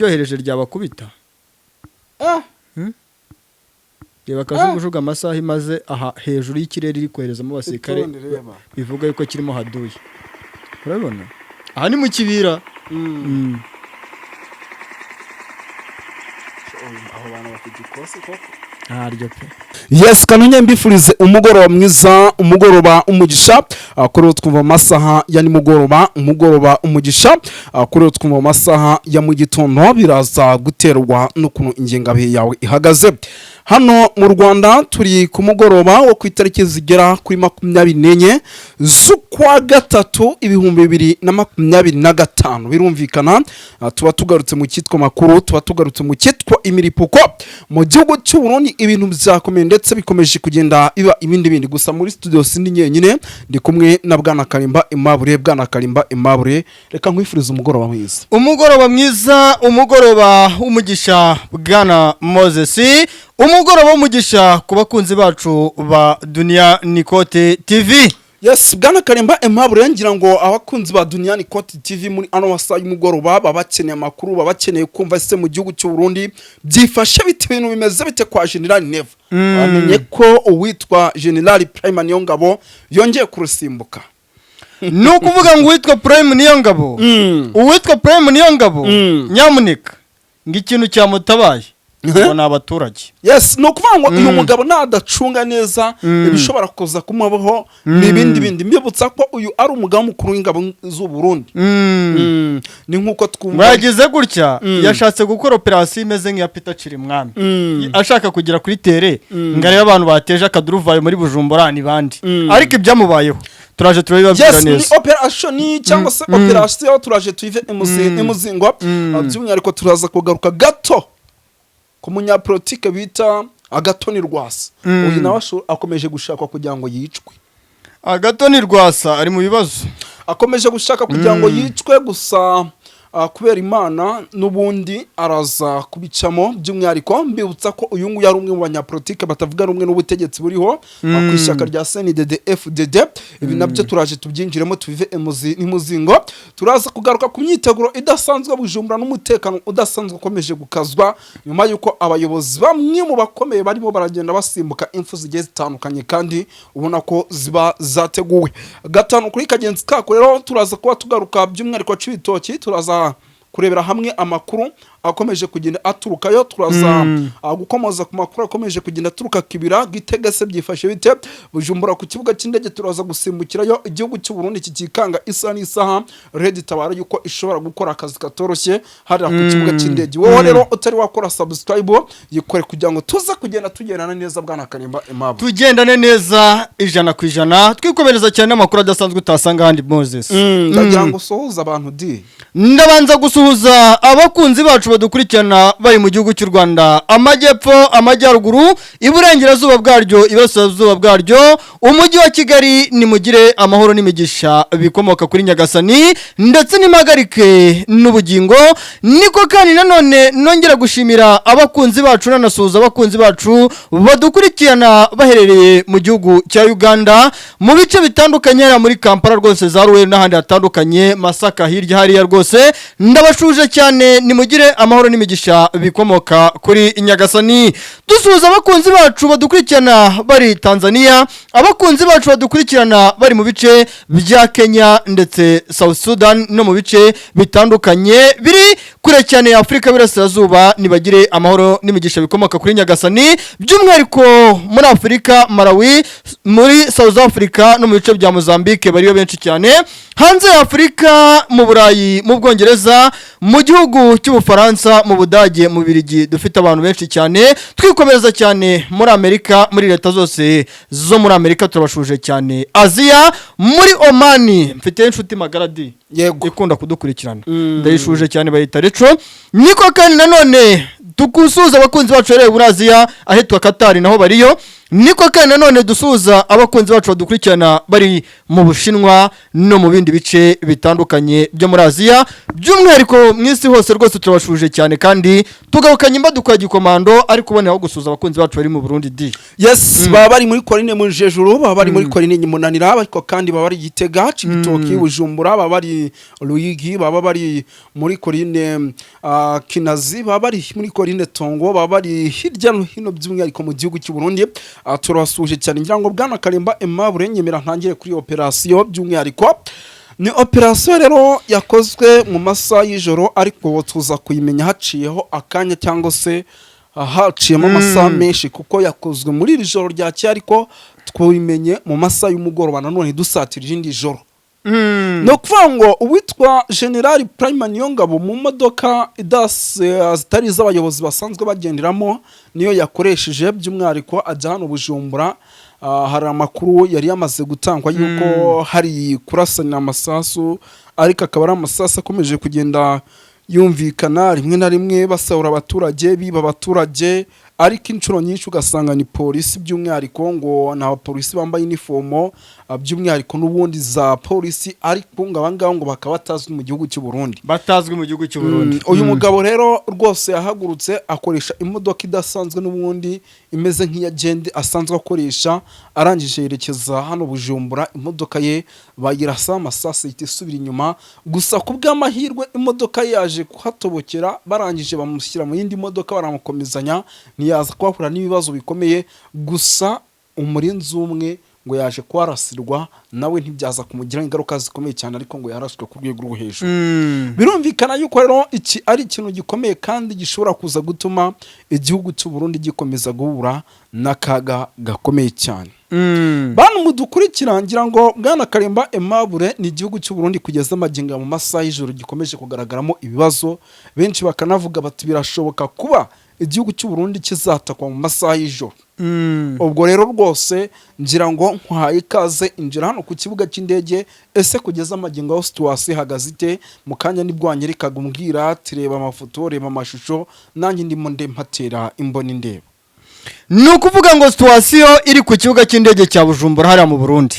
yohereje ryabakubita reba kajugujuga amasaha imaze aha hejuru y'ikirere iri koherezamo abasirikare bivuga yuko kirimo haduye urabona aha ni mu kibira aho bana bafite ikosi koko ntaryo pe yes kanonye mbifurize umugoroba mwiza umugoroba umugisha kuri twumva amasaha ya nimugoroba umugoroba umugisha kuri twumva amasaha ya mu gitondo biraza guterwa n'ukuntu ingengabihe yawe ihagaze hano mu Rwanda turi ku mugoroba wo ku itariki zigera kuri 24 z'ukwa gatatu 2025 birumvikana tuba tugarutse mu cyitwa makuru tuba tugarutse mu cyitwa imiripuko mu gihugu cy'u Burundi ibintu byakomeye ndetse bikomeje kugenda biba ibindi gusa muri studio sindi nyenyine ndi kumwe na Bwana Karimba Aimable reka nkwifuriza umugoroba mwiza umugoroba umugisha Bwana Moses umugoroba umugisha ku bakunzi bacu ba Dunia Nikote TV. Yes, Bwana Karimba Aimable ngira ngo abakunzi ba Dunia Nikote TV muri ano wasa y'umugoroba babakeneye amakuru babakeneye kumva se mu gihugu cy'u Burundi byifashe bite ibintu bimeze bite kwa General Neva amenye ko uwitwa General Prime Niyongabo yongeye kurusimbuka nuko uvuga ngo uwitwa Prime Niyongabo uwitwa Prime Niyongabo nyamuneka ngikintu cyamutabaye ubona abaturage yes no kuvuga ngo uyu mugabo nadacunga neza ibishobora kuza kumubaho n'ibindi mbibutsa ko uyu ari umugabo mukuru w'ingabo z'u Burundi ni nkuko twumva yagize gutya yashatse gukora operation imeze nk'iya Peter Chirimwami ashaka kugira kuri tere ngare y'abantu bateje akaduruvayo muri Bujumbura ni bandi ariko ibyamubayeho turaje turabibabwira neza yes ni operation cyangwa se operation turaje tuive emuzingo by'umwihariko turaza kugaruka gato ku munyapolitike bita Agatoni Rwasa uyu nawe akomeje gushaka kugira ngo yicwe Agatoni Rwasa ari mu bibazo akomeje gushaka kugira ngo yicwe gusa kubera Imana n'ubundi araza kubicamo by'umwihariko mbibutsa ko uyu nguyu ari umwe mu banyapolitike batavuga rumwe n'ubutegetsi buriho ku ishyaka rya CNDD FDD ibi nabyo turaje tubyinjiremo tuvive imuzingo turaza kugaruka ku myiteguro idasanzwe Bujumbura n'umutekano udasanzwe ukomeje gukazwa nyuma yuko abayobozi bamwe mu bakomeye barimo baragenda basimbuka impfu zigiye zitandukanye kandi ubona ko ziba zateguwe gatanu kuri kagenzi kako rero turaza kuba tugaruka by'umwihariko c'ibitoki turaza kurebera hamwe amakuru akomeje kugenda aturukayo turaza gukomoza ku makuru akomeje kugenda aturuka kibira Gitega se byifashe bite Bujumbura ku kibuga cy'indege turaza gusimbukirayo igihugu cy'u Burundi kikikanga isa n'isaha Red Tabara yuko ishobora gukora akazi katoroshye hari ku kibuga cy'indege wowe rero utari wakora subscribe yikore kugira ngo tuze kugenda tugendana neza Bwana Karimba Aimable tugendane neza 100% twikomereza cyane amakuru adasanzwe utasanga handi Moses ndagira ngo sohuza abantu di ndabanza gusuhuza abakunzi bacu badukurikirana bari mu gihugu cy'u Rwanda amajyepfo amajyaruguru iburengerazuba bwaryo iburasirazuba bwaryo umujyi wa Kigali ni mugire amahoro n'imigisha bikomoka kuri Nyagasani ndetse n'impagarike n'ubugingo niko kandi nanone nongera gushimira abakunzi bacu nanasuhuza abakunzi bacu badukurikirana baherereye mu gihugu cya Uganda mu bice bitandukanye muri Kampala rwose za Ruwe n'ahandi hatandukanye Masaka hirya hariya rwose ndabashuje cyane ni mugire amahoro n'imigisha bikomoka kuri Nyagasani dusuhuza abakunzi bacu badukurikirana bari Tanzania abakunzi bacu badukurikirana bari mu bice bya Kenya ndetse South Sudan no mu bice bitandukanye biri kure cyane ya Afrika birasirazuba nibagire amahoro n'imigisha bikomoka kuri Nyagasani by'umwihariko muri Afrika Malawi muri South Africa no mu bice bya Mozambique bariyo benshi cyane hanze ya Afrika mu Burayi mu Bwongereza mu gihugu cy'Ubufaransa mu Budage mu Birigi dufite abantu benshi cyane twikomereza cyane muri Amerika muri leta zose zo muri Amerika turabashuje cyane Aziya muri Omani mfite inshuti magaradi yego ikunda kudukurikirana ndayishuje cyane bayita Reco niko kandi nanone tukusuza abakunzi bacu rero muri Aziya ahitwa Qatar naho bariyo niko kandi nanone dusuhuza abakunzi bacu badukurikirana bari mu Bushinwa no mu bindi bice bitandukanye byo muri Aziya, by'umwihariko mu isi hose rwose turabashuje cyane kandi tugabukanye imbaduka ya gikomando, ariko ubone aho gusuhuza abakunzi bacu bari mu Burundi di. Yes, baba bari muri Korine mu Jejuru, baba bari muri Korine Nyimunanira, ariko kandi baba bari Gitega, Cibitoki, Bujumbura, baba bari Ruyigi, baba bari muri Korine Kinazi, baba bari muri Korine Tongo, baba bari hirya no hino by'umwihariko mu gihugu cy'u Burundi. Turasuje cyane ngira ngo Bwana Kalemba Aimable nyemera ntangire kuri operation by'umwihariko. Ni operation rero yakozwe mu masaha y'ijoro, ariko tuza kuyimenya haciyeho akanya cyangwa se haciyemo amasaha menshi, kuko yakozwe muri iri joro ryakeye, ariko twimenye mu masaha y'umugoroba nanone dusatira irindi joro. No kuvuga ngo uwitwa General Prime Niyongabo mu modoka zitari iz'abayobozi basanzwe bagenderamo niyo yakoresheje by'umwihariko ajya hano Bujumbura. Hari amakuru yari yamaze gutangwa yuko hari kurasanira amasasu, ariko akaba ari amasasu akomeje kugenda yumvikana rimwe na rimwe basahura abaturage, biba abaturage, ariko inshuro nyinshi ugasanga ni polisi by'umwihariko ngo na polisi bambaye uniform by'umwihariko n'ubundi za polisi, ariko ngabangabo ngo bakaba batazwi mu gihugu cy'u Burundi, batazwi mu gihugu cy'u Burundi. Uyu mugabo rero rwose yahagurutse akoresha imodoka idasanzwe n'ubundi imeze nk'iya Gende asanzwe akoresha, arangije yerekeza hano Bujumbura, imodoka ye bayirasa amasasi ihita isubira inyuma. Gusa ku bw'amahirwe imodoka yaje kuhatobokera, barangije bamushyira mu yindi modoka baramukomezanya, ntiyaza kwahura n'ibibazo bikomeye. Gusa umurinzi umwe ngo yaje kwarasirwa, nawe ntibyaza kumugiraho ingaruka zikomeye cyane, ariko ngo yarashwe ku rwego rwo hejuru. Birumvikana yuko rero iki ari ikintu gikomeye kandi gishobora kuza gutuma igihugu cy'u Burundi gikomeza guhura n'akaga gakomeye cyane. Bantu mudukurikira ngira ngo Bwana Kalemba Aimable ni igihugu cy'u Burundi kugeza amagingo mu masaha y'ijoro gikomeje kugaragaramo ibibazo, benshi bakanavuga bati birashoboka kuba igihugu cy'u Burundi kizatakwa mu masaha y'ijoro. Ubwo rero rwose ngira ngo nkwaye ikaze injira hano ku kibuga cy'indege. Ese kugeza amagingo aho situation ihagaze ite? Mu kanya nibwo wanyerekaga umbwira tireba amafoto, reba amashusho, nanjye ndimo mpatera imboni ndeba. Nukuvuga ngo situation iri ku kibuga cy'indege cya Bujumbura hariya mu Burundi.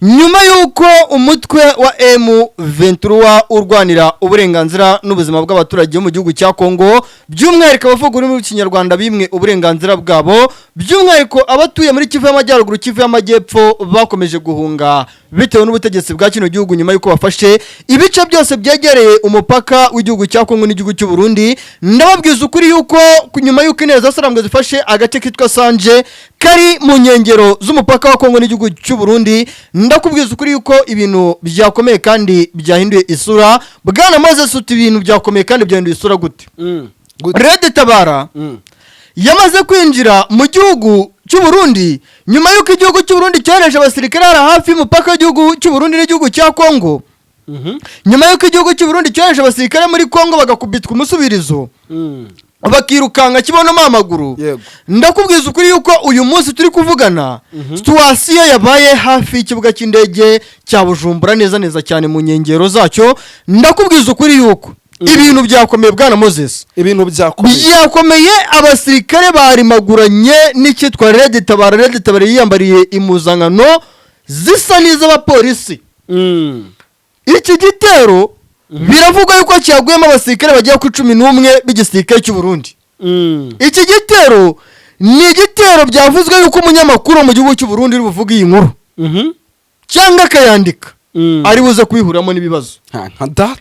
Nyuma yuko umutwe wa M23 urwanira uburenganzira n'ubuzima bw'abaturage mu gihugu cya Kongo, by'umwihariko abavuga ururimi rw'ikinyarwanda bimwe uburenganzira bwabo, by'umwihariko abatuye muri Kivu y'Amajyaruguru, Kivu y'Amajyepfo bakomeje guhunga bitewe n'ubutegetsi bwa kino gihugu, nyuma yuko bafashe ibice byose byegereye umupaka w'igihugu cya Kongo n'igihugu cy'u Burundi. Ndababwiza ukuri yuko nyuma yuko ineza sarambwe zifashe agace kitwa Sanje kari mu nkengero z'umupaka wa Kongo n'igihugu cy'u Burundi, ndakubwiza ukuri yuko ibintu byakomeye kandi byahinduye isura. Bwana Moses, uti ibintu byakomeye kandi byahinduye isura gute? Red Tabara yamaze kwinjira mu gihugu cy'u Burundi nyuma yuko igihugu cy'u Burundi cyohereje abasirikare hafi y'umupaka w'igihugu cy'u Burundi n'igihugu cya Kongo. Nyuma yuko igihugu cy'u Burundi cyohereje abasirikare muri Kongo bagakubitwa umusubirizo, bakirukanga kibono mamaguru. Ndakubwiza ukuri yuko uyu munsi turi kuvugana situation yabaye hafi y'ikibuga cy'indege cya Bujumbura, neza cyane mu nkengero zacyo. Ndakubwiza ukuri yuko ibintu byakomeye Bwana Moses, ibintu byakomeye. Abasirikare barimaguranye n'ikitwa Red Tabara. Red Tabara yiyambariye impuzankano zisa n'iz'abapolisi. Iki gitero biravugwa yuko cyaguyemo abasirikare bagiye ku 11 b'igisirikare cy'u Burundi. Iki gitero ni igitero byavuzwe yuko umunyamakuru mu gihugu cy'u Burundi uri buvuga iyi nkuru cyangwa akayandika ari buze kwihuramo n'ibibazo.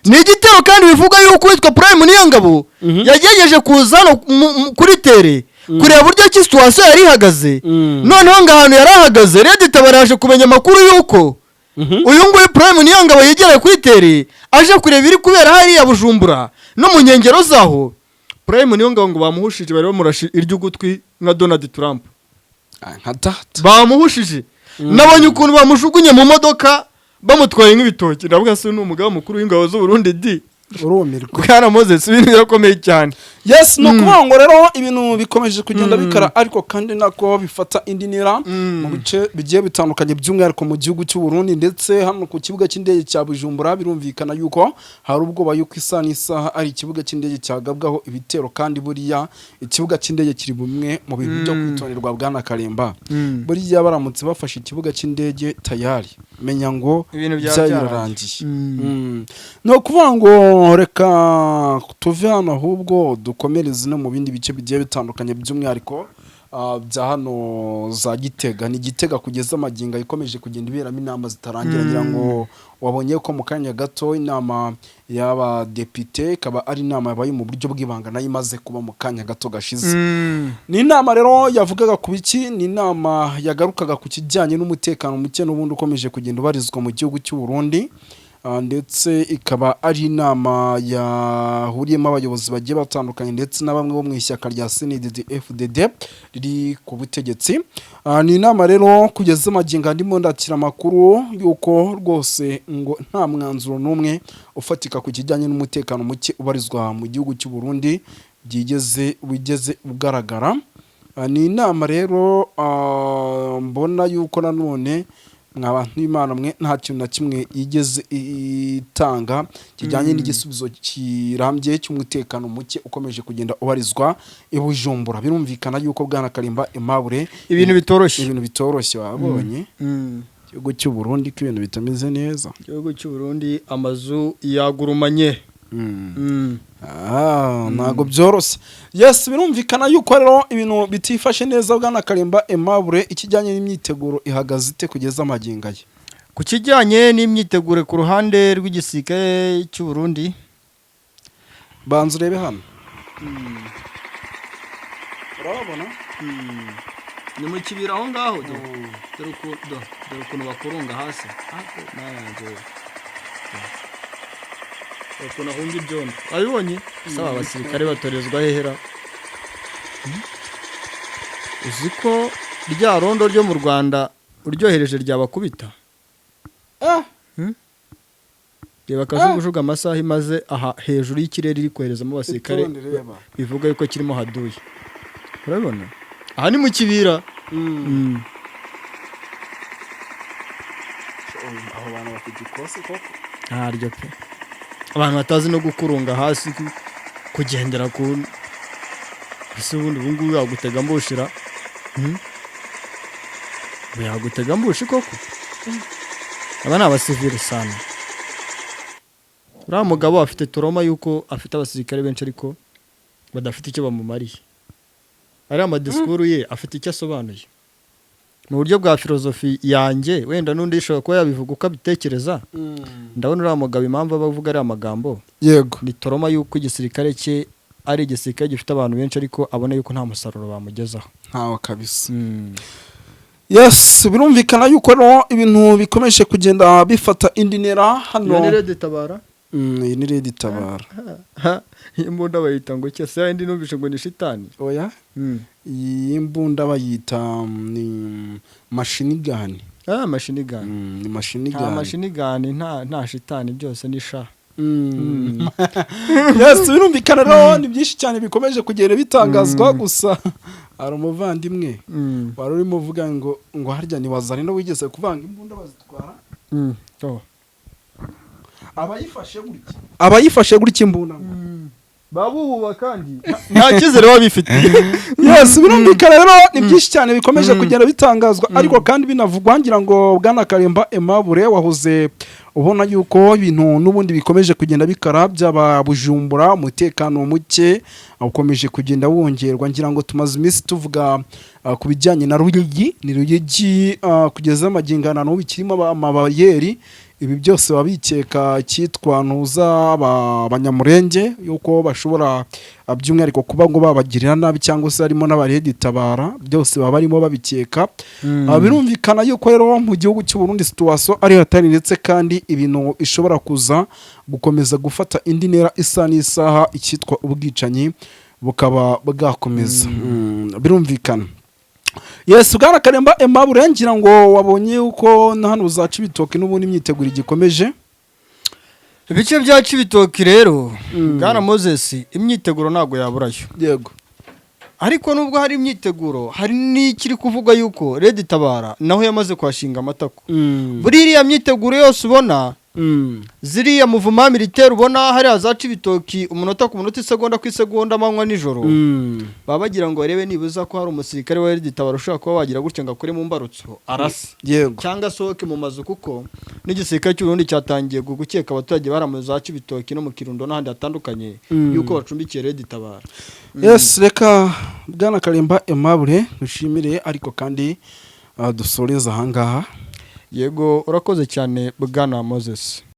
Ni igitero kandi bivuga yuko witwa Prime Niyongabo yagejeje kuzana kuri tere kureba buryo ki situation yari ihagaze. Noneho ngahantu yari ahagaze Red Tabara yaje kumenya amakuru yuko uyu nguyu Prime Niyongabo yegereye kuri tere aje kureba iri kubera hariya Bujumbura no mu nkengero zaho. Prime Niyongabo ngo bamuhushije, bari bamurashi iry'ugutwi nka Donald Trump. Bamuhushije, nabonye ukuntu bamushugunye mu modoka bamutwaye nk'ibitoki. Ndavuga se ni umugabo mukuru w'ingabo z'u Burundi di. urumirwa Bwana Moses ibintu birakomeye cyane. yes no kuvuga ngo rero ibintu bikomeje kugenda bikara ariko kandi nako bifata indi ntera mu bice bigiye bitandukanye by'umwihariko mu gihugu cy'u Burundi ndetse hano ku kibuga cy'indege cya Bujumbura birumvikana yuko hari ubwoba yuko isaha n'isaha ari ikibuga cy'indege cyagabwaho ibitero kandi buriya ikibuga cy'indege kiri bumwe mu bintu byo kwitonderwa Bwana Karemba buriya baramutse bafashe ikibuga cy'indege tayari menya ngo ibintu byarangiye no kuvuga ngo reka tuve hano ahubwo dukomereze no mu bindi bice bigiye bitandukanye by'umwihariko bya hano za Gitega ni Gitega kugeza amaginga ikomeje kugenda iberamo inama zitarangira ngira ngo wabonye ko mu kanya gato inama y'abadepite kaba ari inama yabaye mu buryo bw'ibanga nayo imaze kuba mu kanya gato gashize ni inama rero yavugaga ku biki ni inama yagarukaga ku kijyanye n'umutekano muke n'ubundi ukomeje kugenda ubarizwa mu gihugu cy'u Burundi ndetse ikaba ari inama yahuriyemo abayobozi bagiye batandukanye ndetse na bamwe bo mu ishyaka rya CNDD-FDD riri ku butegetsi ni inama rero kugeza amaginga ndimo ndakira amakuru yuko rwose ngo nta mwanzuro n'umwe ufatika ku kijyanye n'umutekano muke ubarizwa mu gihugu cy'u Burundi wigeze ugaragara ni inama rero mbona yuko nanone abantu b'Imana mwe nta kintu na kimwe yigeze itanga kijyanye n'igisubizo kirambye cy'umutekano muke ukomeje kugenda ubarizwa i Bujumbura birumvikana yuko Bwana Karimba Aimable ibintu bitoroshye wabonye igihugu cy'u Burundi ko ibintu bitameze neza igihugu cy'u Burundi amazu yagurumanye ntago byoroshye yes birumvikana yuko rero ibintu bitifashe neza Bwana Karimba Aimable ikijyanye n'imyiteguro ihagaze ite kugeza amaginga ye ku kijyanye n'imyiteguro ku ruhande rw'igisirikare cy'u Burundi banza urebe hano urabona ni mu kibira aho ngaho dore ukuntu bakurunga hasi ukuntu ahunga ibyondo abibonye saba abasirikare batorezwa hehera uzi ko rya rondo ryo mu Rwanda uryohereje ryabakubita reba akajugujuga amasaha imaze aha hejuru y'ikirere iri koherezamo abasirikare bivuga yuko kirimo haduye urabibona aha ni mu kibira aho bantu bafite ikosi koko ntaryo pe abantu batazi no gukurunga hasi kugendera ku ese ubundi ubungubu yagutega mbushira yagutega mbushi koko aba ni abasivili sana uriya mugabo afite turoma yuko afite abasirikare benshi ariko badafite icyo bamumariye ariya amadisikuru ye afite icyo asobanuye mu buryo bwa filozofi yanjye wenda n'undi yishobora kuba yabivuga uko abitekereza ndabona uriya mugabo impamvu aba avuga ariya magambo yego ni turoma yuko igisirikare cye ari igisirikare gifite abantu benshi ariko abona yuko nta musaruro bamugezaho ntawe kabisa yes birumvikana yuko rero ibintu bikomeje kugenda bifata indi ntera hano ni Red Tabara iyi ni Red Tabara imbunda bayita ngo cyese yandi numvishe ngo ni shitani oya iyi mbunda bayita ni machine gun machine gun ni machine gun machine gun nta shitani byose ni sha yes birumvikana rero ni byinshi cyane bikomeje kugenda bitangazwa gusa ari umuvandimwe wari urimo uvuga ngo harya ni wazari no wigeze kuvanga imbunda bazitwara abayifashe gutya imbunda babububa kandi nta kizere babifite yes birumvikana rero ni byinshi cyane bikomeje kugenda bitangazwa ariko kandi binavugwa ngira ngo Bwana Karimba Aimable wahoze ubona yuko ibintu n'ubundi bikomeje kugenda bikara byaba Bujumbura umutekano muke ukomeje kugenda wongerwa ngira ngo tumaze iminsi tuvuga ku bijyanye na Ruyigi kugeza amagingana n'ubu kirimo amabayeri ibi byose babikeka cyitwa ntuza abanyamurenge yuko bashobora by'umwihariko kuba ngo babagirira nabi cyangwa se harimo n'abaredi tabara byose baba barimo babikeka birumvikana yuko rero mu gihugu cy'u Burundi situation ari hatari ndetse kandi ibintu ishobora kuza gukomeza gufata indi ntera isa n'isaha icyitwa ubwicanyi bukaba bwakomeza birumvikana yes Bwana Karimba Aimable ngira ngo wabonye uko hano uzaca ibitoke n'ubundi imyiteguro igikomeje ibice bya Cibitoki rero bwana Moses imyiteguro ntago yaburayo yego ariko nubwo hari imyiteguro hari n'ikiri kuvuga yuko Red Tabara naho yamaze kwashinga amatako buriya myiteguro yose ubona ziriya muvuma militaire ubona hari azaca ibitoki umunota ku munota isegonda ku isegonda amanywa nijoro baba bagira ngo barebe nibuza ko hari umusirikare wa Red Tabara ushaka kuba wagira gutya ngo akore mu mbarutso arasa yego cyangwa sohoke mu mazu kuko n'igisirikare cy'u Burundi cyatangiye gukeka abaturage baramuza zaca ibitoki no mu Kirundo n'ahandi hatandukanye yuko bacumbikiye Red Tabara. Yes, reka bwana Kalimba Aimable dushimire ariko kandi dusoreza ahangaha. Yego urakoze cyane bwana Moses.